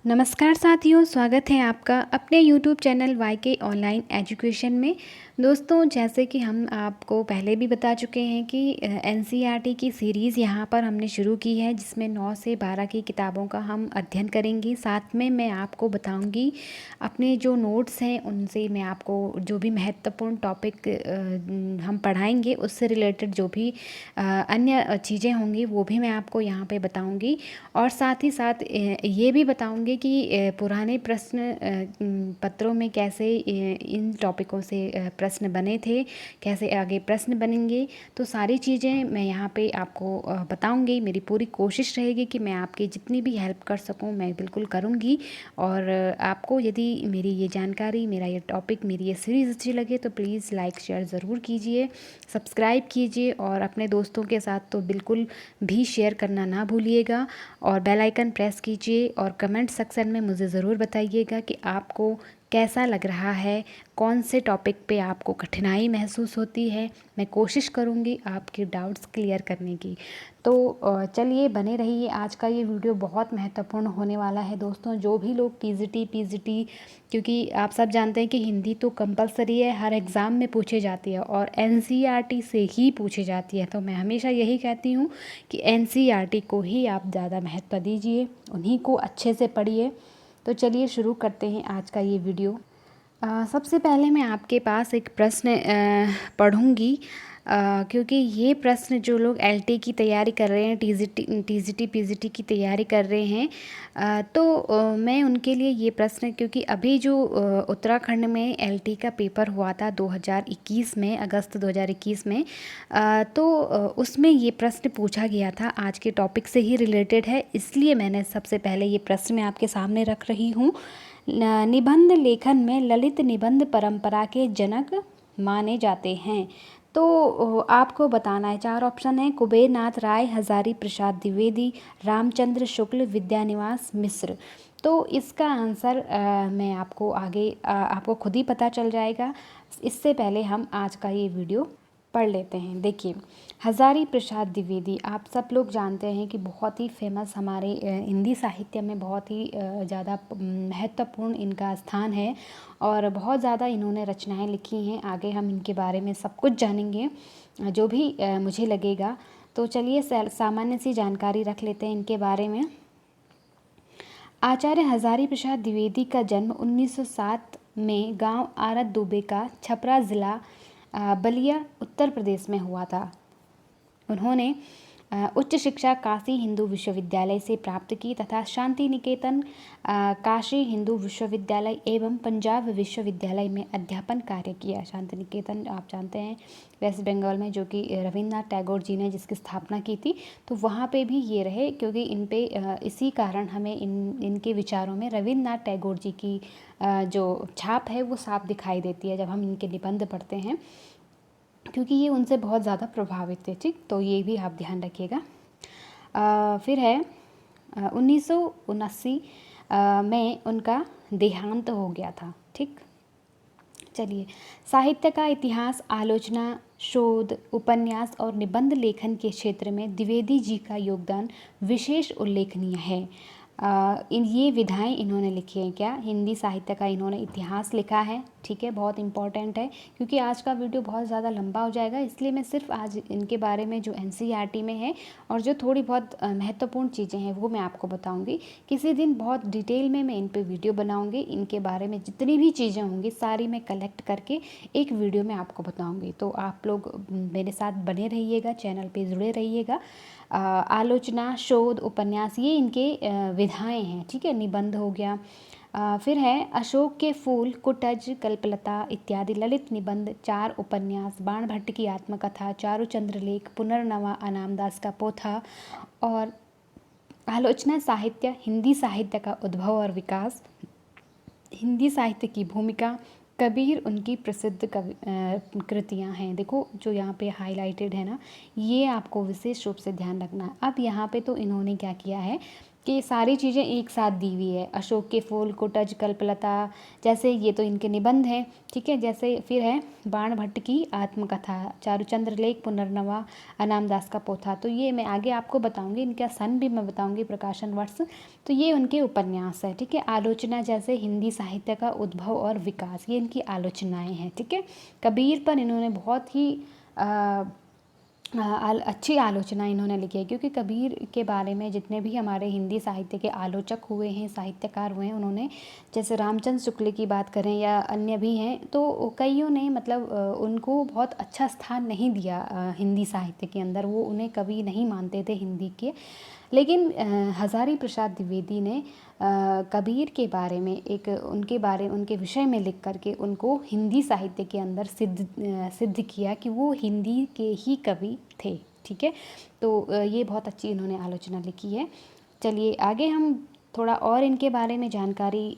नमस्कार साथियों, स्वागत है आपका अपने यूट्यूब चैनल वाईके ऑनलाइन एजुकेशन में। दोस्तों, जैसे कि हम आपको पहले भी बता चुके हैं कि एनसीईआरटी की सीरीज़ यहाँ पर हमने शुरू की है, जिसमें 9 से 12 की किताबों का हम अध्ययन करेंगे। साथ में मैं आपको बताऊंगी अपने जो नोट्स हैं, उनसे मैं आपको जो भी महत्वपूर्ण टॉपिक हम पढ़ाएंगे उससे रिलेटेड जो भी अन्य चीज़ें होंगी वो भी मैं आपको यहाँ पे बताऊंगी। और साथ ही साथ ये भी बताऊंगी कि पुराने प्रश्न पत्रों में कैसे इन टॉपिकों से प्रश्न बने थे, कैसे आगे प्रश्न बनेंगे। तो सारी चीज़ें मैं यहाँ पे आपको बताऊंगी। मेरी पूरी कोशिश रहेगी कि मैं आपकी जितनी भी हेल्प कर सकूँ मैं बिल्कुल करूँगी। और आपको यदि मेरी ये जानकारी, मेरा ये टॉपिक, मेरी ये सीरीज़ अच्छी लगे तो प्लीज़ लाइक शेयर ज़रूर कीजिए, सब्सक्राइब कीजिए और अपने दोस्तों के साथ तो बिल्कुल भी शेयर करना ना भूलिएगा। और बेल आइकन प्रेस कीजिए और कमेंट सेक्शन में मुझे ज़रूर बताइएगा कि आपको कैसा लग रहा है, कौन से टॉपिक पे आपको कठिनाई महसूस होती है। मैं कोशिश करूँगी आपके डाउट्स क्लियर करने की। तो चलिए बने रहिए। आज का ये वीडियो बहुत महत्वपूर्ण होने वाला है दोस्तों। जो भी लोग टीजीटी पीजीटी, क्योंकि आप सब जानते हैं कि हिंदी तो कंपलसरी है, हर एग्ज़ाम में पूछी जाती है और एनसीईआरटी से ही पूछी जाती है। तो मैं हमेशा यही कहती हूँ कि एनसीईआरटी को ही आप ज़्यादा महत्व दीजिए, उन्हीं को अच्छे से पढ़िए। तो चलिए शुरू करते हैं आज का ये वीडियो। सबसे पहले मैं आपके पास एक प्रश्न पढ़ूंगी, क्योंकि ये प्रश्न जो लोग एलटी की तैयारी कर रहे हैं, टीजीटी पीजीटी की तैयारी कर रहे हैं, तो मैं उनके लिए ये प्रश्न, क्योंकि अभी जो उत्तराखंड में एलटी का पेपर हुआ था 2021 में, अगस्त 2021 में, तो उसमें ये प्रश्न पूछा गया था, आज के टॉपिक से ही रिलेटेड है, इसलिए मैंने सबसे पहले ये प्रश्न मैं आपके सामने रख रही हूँ। निबंध लेखन में ललित निबंध परंपरा के जनक माने जाते हैं। तो आपको बताना है, 4 ऑप्शन है: कुबेर नाथ राय, हजारी प्रसाद द्विवेदी, रामचंद्र शुक्ल, विद्यानिवास मिश्र। तो इसका आंसर मैं आपको आगे आपको खुद ही पता चल जाएगा। इससे पहले हम आज का ये वीडियो पढ़ लेते हैं। देखिए, हजारी प्रसाद द्विवेदी आप सब लोग जानते हैं कि बहुत ही फेमस हमारे हिंदी साहित्य में बहुत ही ज़्यादा महत्वपूर्ण इनका स्थान है और बहुत ज़्यादा इन्होंने रचनाएं लिखी हैं। आगे हम इनके बारे में सब कुछ जानेंगे जो भी मुझे लगेगा। तो चलिए सामान्य सी जानकारी रख लेते हैं इनके बारे में। आचार्य हजारी प्रसाद द्विवेदी का जन्म 1907 में गांव आरत दुबे का छपरा ज़िला बलिया उत्तर प्रदेश में हुआ था। उन्होंने उच्च शिक्षा काशी हिंदू विश्वविद्यालय से प्राप्त की तथा शांति निकेतन काशी हिंदू विश्वविद्यालय एवं पंजाब विश्वविद्यालय में अध्यापन कार्य किया। शांति निकेतन आप जानते हैं वेस्ट बंगाल में, जो कि रविन्द्रनाथ टैगोर जी ने जिसकी स्थापना की थी, तो वहाँ पे भी ये रहे, क्योंकि इन पे इसी कारण हमें इनके विचारों में रविन्द्रनाथ टैगोर जी की जो छाप है वो साफ दिखाई देती है जब हम इनके निबंध पढ़ते हैं, क्योंकि ये उनसे बहुत ज़्यादा प्रभावित थे। ठीक, तो ये भी आप ध्यान रखिएगा। फिर है 1979 में उनका देहांत हो गया था। ठीक, चलिए, साहित्य का इतिहास, आलोचना, शोध, उपन्यास और निबंध लेखन के क्षेत्र में द्विवेदी जी का योगदान विशेष उल्लेखनीय है। ये विधाएं इन्होंने लिखी हैं। क्या? हिंदी साहित्य का इन्होंने इतिहास लिखा है। ठीक है, बहुत इंपॉर्टेंट है, क्योंकि आज का वीडियो बहुत ज़्यादा लंबा हो जाएगा, इसलिए मैं सिर्फ आज इनके बारे में जो एनसीईआरटी में है और जो थोड़ी बहुत महत्वपूर्ण चीज़ें हैं वो मैं आपको बताऊंगी। किसी दिन बहुत डिटेल में मैं इन पे वीडियो बनाऊंगी। इनके बारे में जितनी भी चीज़ें होंगी सारी मैं कलेक्ट करके एक वीडियो में आपको बताऊँगी। तो आप लोग मेरे साथ बने रहिएगा, चैनल पर जुड़े रहिएगा। आलोचना, शोध, उपन्यास, ये इनके विधाएं हैं। ठीक है, निबंध हो गया। फिर है अशोक के फूल, कुटज, कल्पलता इत्यादि ललित निबंध, 4 उपन्यास, बाण भट्ट की आत्मकथा, चारुचंद्र लेख, पुनर्नवा, अनामदास का पोथा और आलोचना साहित्य, हिंदी साहित्य का उद्भव और विकास, हिंदी साहित्य की भूमिका, कबीर, उनकी प्रसिद्ध कृतियाँ हैं। देखो जो यहाँ पे हाईलाइटेड है ना, ये आपको विशेष रूप से ध्यान रखना है। अब यहाँ पे तो इन्होंने क्या किया है कि सारी चीज़ें एक साथ दी हुई है। अशोक के फूल, कुटज, कल्पलता, जैसे ये तो इनके निबंध हैं, ठीक है। जैसे फिर है बाण भट्ट की आत्मकथा, चारुचंद्र लेख, पुनर्नवा, अनाम दास का पोथा। तो ये मैं आगे आपको बताऊंगी, इनका सन भी मैं बताऊंगी, प्रकाशन वर्ष। तो ये उनके उपन्यास है, ठीक है। आलोचना जैसे हिंदी साहित्य का उद्भव और विकास, ये इनकी आलोचनाएँ हैं, ठीक है। कबीर पर इन्होंने बहुत ही अच्छी आलोचना इन्होंने लिखी है, क्योंकि कबीर के बारे में जितने भी हमारे हिंदी साहित्य के आलोचक हुए हैं, साहित्यकार हुए हैं, उन्होंने जैसे रामचंद्र शुक्ल की बात करें या अन्य भी हैं, तो कईयों ने मतलब उनको बहुत अच्छा स्थान नहीं दिया हिंदी साहित्य के अंदर। वो उन्हें कवि नहीं मानते थे हिंदी के। लेकिन हज़ारी प्रसाद द्विवेदी ने कबीर के बारे में उनके विषय में लिख करके उनको हिंदी साहित्य के अंदर सिद्ध किया कि वो हिंदी के ही कवि थे, ठीक है। तो ये बहुत अच्छी इन्होंने आलोचना लिखी है। चलिए आगे हम थोड़ा और इनके बारे में जानकारी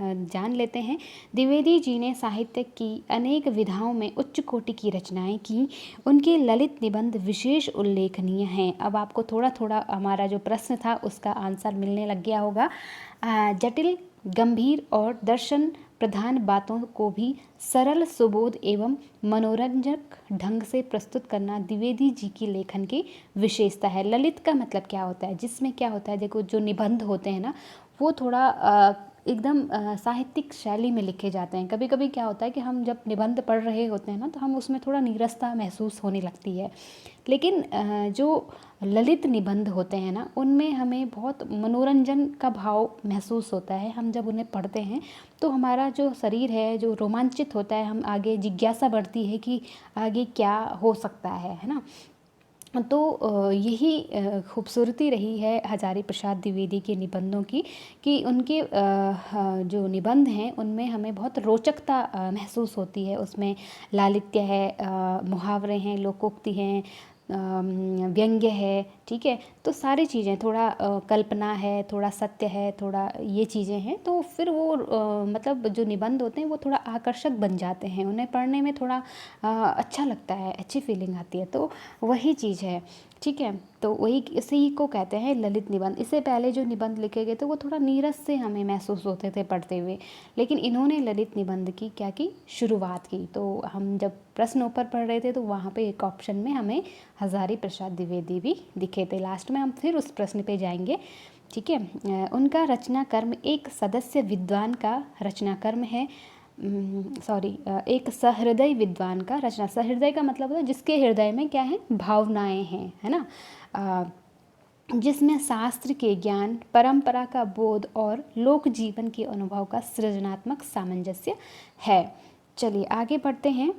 जान लेते हैं। द्विवेदी जी ने साहित्य की अनेक विधाओं में उच्च कोटि की रचनाएं की। उनके ललित निबंध विशेष उल्लेखनीय हैं। अब आपको थोड़ा थोड़ा हमारा जो प्रश्न था उसका आंसर मिलने लग गया होगा। जटिल, गंभीर और दर्शन प्रधान बातों को भी सरल, सुबोध एवं मनोरंजक ढंग से प्रस्तुत करना द्विवेदी जी की लेखन की विशेषता है। ललित का मतलब क्या होता है, जिसमें क्या होता है, देखो जो निबंध होते हैं ना, वो थोड़ा एकदम साहित्यिक शैली में लिखे जाते हैं। कभी कभी क्या होता है कि हम जब निबंध पढ़ रहे होते हैं ना, तो हम उसमें थोड़ा नीरसता महसूस होने लगती है। लेकिन जो ललित निबंध होते हैं ना, उनमें हमें बहुत मनोरंजन का भाव महसूस होता है। हम जब उन्हें पढ़ते हैं तो हमारा जो शरीर है जो रोमांचित होता है, हम आगे जिज्ञासा बढ़ती है कि आगे क्या हो सकता है ना। तो यही खूबसूरती रही है हज़ारी प्रसाद द्विवेदी के निबंधों की, कि उनके जो निबंध हैं उनमें हमें बहुत रोचकता महसूस होती है। उसमें लालित्य है, मुहावरे हैं, लोकोक्ति हैं, व्यंग्य है, ठीक है। तो सारी चीज़ें, थोड़ा कल्पना है, थोड़ा सत्य है, थोड़ा ये चीज़ें हैं, तो फिर वो मतलब जो निबंध होते हैं वो थोड़ा आकर्षक बन जाते हैं। उन्हें पढ़ने में थोड़ा अच्छा लगता है, अच्छी फीलिंग आती है। तो वही चीज़ है, ठीक है। तो वही इसी को कहते हैं ललित निबंध। इससे पहले जो निबंध लिखे गए थे वो थोड़ा नीरस से हमें महसूस होते थे पढ़ते हुए, लेकिन इन्होंने ललित निबंध की क्या की शुरुआत की। तो हम जब प्रश्न ऊपर पढ़ रहे थे तो वहाँ पे एक ऑप्शन में हमें हज़ारी प्रसाद द्विवेदी भी दिखे थे। लास्ट में हम फिर उस प्रश्न पे जाएंगे, ठीक है। उनका रचना कर्म एक सदस्य विद्वान का रचना कर्म है, एक सहृदय विद्वान का रचना। सहृदय का मतलब होता है जिसके हृदय में क्या है, भावनाएं हैं, है ना। जिसमें शास्त्र के ज्ञान, परंपरा का बोध और लोक जीवन के अनुभव का सृजनात्मक सामंजस्य है। चलिए आगे बढ़ते हैं।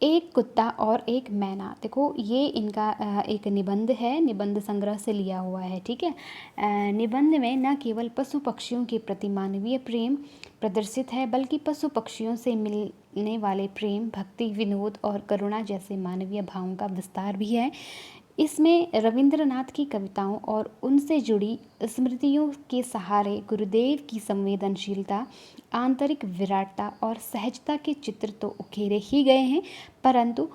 एक कुत्ता और एक मैना, देखो ये इनका एक निबंध है, निबंध संग्रह से लिया हुआ है, ठीक है। निबंध में न केवल पशु पक्षियों के प्रति मानवीय प्रेम प्रदर्शित है, बल्कि पशु पक्षियों से मिलने वाले प्रेम, भक्ति, विनोद और करुणा जैसे मानवीय भावों का विस्तार भी है। इसमें रविंद्रनाथ की कविताओं और उनसे जुड़ी स्मृतियों के सहारे गुरुदेव की संवेदनशीलता, आंतरिक विराटता और सहजता के चित्र तो उकेरे ही गए हैं, परंतु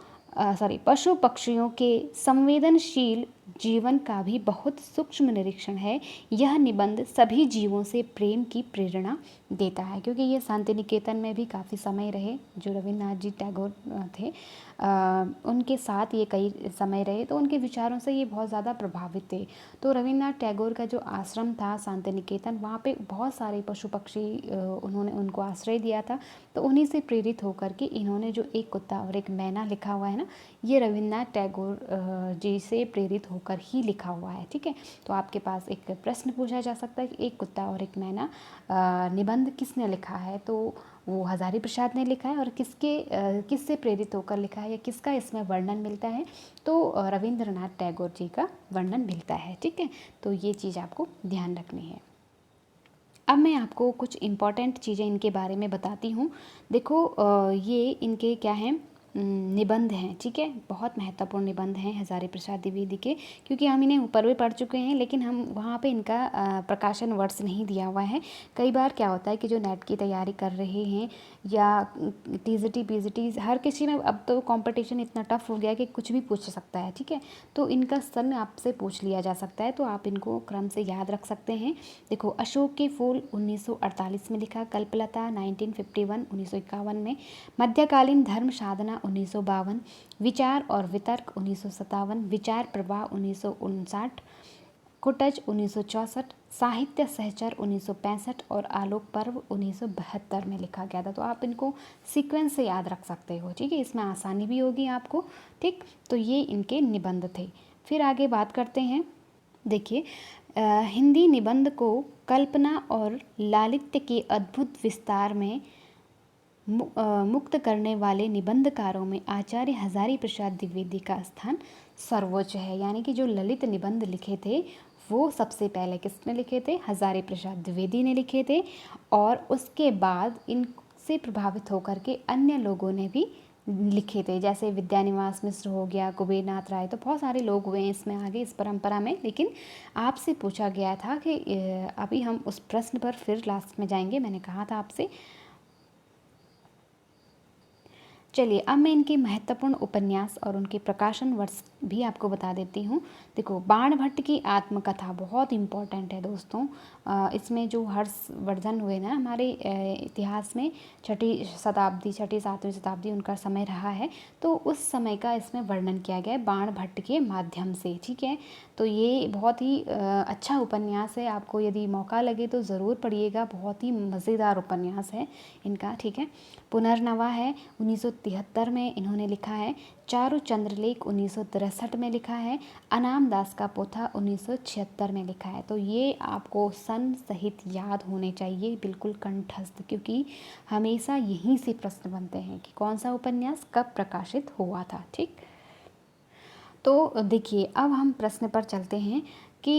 पशु पक्षियों के संवेदनशील जीवन का भी बहुत सूक्ष्म निरीक्षण है। यह निबंध सभी जीवों से प्रेम की प्रेरणा देता है, क्योंकि ये शांति निकेतन में भी काफ़ी समय रहे, जो रविन्द्रनाथ जी टैगोर थे उनके साथ ये कई समय रहे, तो उनके विचारों से ये बहुत ज़्यादा प्रभावित थे। तो रविन्द्रनाथ टैगोर का जो आश्रम था शांति निकेतन, वहाँ पे बहुत सारे पशु पक्षी उन्होंने उनको आश्रय दिया था। तो उन्हीं से प्रेरित होकर के इन्होंने जो एक कुत्ता और एक मैना लिखा हुआ है ना, ये रविन्द्रनाथ टैगोर जी से प्रेरित होकर ही लिखा हुआ है, ठीक है। तो आपके पास एक प्रश्न पूछा जा सकता है कि एक कुत्ता और एक मैना निबंध किसने लिखा है, तो वो हज़ारी प्रसाद ने लिखा है। और किससे प्रेरित होकर लिखा है या किसका इसमें वर्णन मिलता है, तो रविंद्रनाथ टैगोर जी का वर्णन मिलता है, ठीक है। तो ये चीज़ आपको ध्यान रखनी है। अब मैं आपको कुछ इम्पॉर्टेंट चीज़ें इनके बारे में बताती हूँ। देखो ये इनके क्या हैं, निबंध हैं, ठीक है, बहुत महत्वपूर्ण निबंध हैं हज़ारी प्रसाद द्विवेदी के, क्योंकि हम इन्हें ऊपर भी पढ़ चुके हैं, लेकिन हम वहाँ पे इनका प्रकाशन वर्ष नहीं दिया हुआ है। कई बार क्या होता है कि जो नेट की तैयारी कर रहे हैं या टीजीटी पीजीटी, हर किसी में अब तो कंपटीशन इतना टफ हो गया कि कुछ भी पूछ सकता है, ठीक है, तो इनका सन आपसे पूछ लिया जा सकता है, तो आप इनको क्रम से याद रख सकते हैं। देखो, अशोक के फूल 1948 में लिखा, कल्पलता 1951 1951 में, मध्यकालीन धर्म साधना 1952, विचार और वितर्क 1957, विचार प्रवाह 1959, कुटज 1964, साहित्य सहचर 1965 और आलोक पर्व 1972 में लिखा गया था। तो आप इनको सीक्वेंस से याद रख सकते हो, ठीक है, इसमें आसानी भी होगी आपको, ठीक। तो ये इनके निबंध थे। फिर आगे बात करते हैं। देखिए, हिंदी निबंध को कल्पना और लालित्य के अद्भुत विस्तार में मुक्त करने वाले निबंधकारों में आचार्य हज़ारी प्रसाद द्विवेदी का स्थान सर्वोच्च है। यानी कि जो ललित निबंध लिखे थे वो सबसे पहले किसने लिखे थे? हज़ारी प्रसाद द्विवेदी ने लिखे थे, और उसके बाद इनसे प्रभावित होकर के अन्य लोगों ने भी लिखे थे, जैसे विद्यानिवास मिश्र हो गया, कुबेरनाथ राय, तो बहुत सारे लोग हुए हैं इसमें आगे इस परंपरा में। लेकिन आपसे पूछा गया था कि अभी हम उस प्रश्न पर फिर लास्ट में जाएंगे, मैंने कहा था आपसे। चलिए, अब मैं इनके महत्वपूर्ण उपन्यास और उनके प्रकाशन वर्ष भी आपको बता देती हूँ। देखो, बाणभट्ट की आत्मकथा बहुत इम्पॉर्टेंट है दोस्तों। इसमें जो हर्षवर्धन हुए ना हमारे इतिहास में, छठी शताब्दी, छठी सातवीं शताब्दी उनका समय रहा है, तो उस समय का इसमें वर्णन किया गया है बाणभट्ट के माध्यम से, ठीक है। तो ये बहुत ही अच्छा उपन्यास है, आपको यदि मौका लगे तो ज़रूर पढ़िएगा, बहुत ही मज़ेदार उपन्यास है इनका, ठीक है। पुनर्नवा है 1973 में इन्होंने लिखा है, चारु चंद्रलेख 1963 में लिखा है, अनाम दास का पोथा 1976 में लिखा है। तो ये आपको सन सहित याद होने चाहिए, बिल्कुल कंठस्थ, क्योंकि हमेशा यहीं से प्रश्न बनते हैं कि कौन सा उपन्यास कब प्रकाशित हुआ था, ठीक। तो देखिए, अब हम प्रश्न पर चलते हैं कि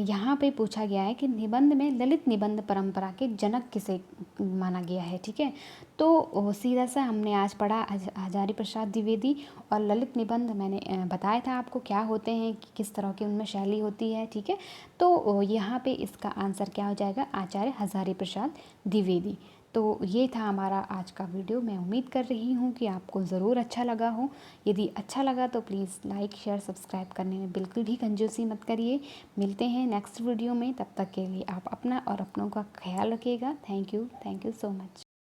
यहाँ पे पूछा गया है कि निबंध में ललित निबंध परंपरा के जनक किसे माना गया है, ठीक है। तो सीधा सा हमने आज पढ़ा हज़ारी प्रसाद द्विवेदी, और ललित निबंध मैंने बताया था आपको क्या होते हैं, कि किस तरह की उनमें शैली होती है, ठीक है। तो यहाँ पे इसका आंसर क्या हो जाएगा? आचार्य हज़ारी प्रसाद द्विवेदी। तो ये था हमारा आज का वीडियो। मैं उम्मीद कर रही हूँ कि आपको ज़रूर अच्छा लगा हो। यदि अच्छा लगा तो प्लीज़ लाइक शेयर सब्सक्राइब करने में बिल्कुल भी कंजूसी मत करिए। मिलते हैं नेक्स्ट वीडियो में, तब तक के लिए आप अपना और अपनों का ख्याल रखिएगा। Thank you so much.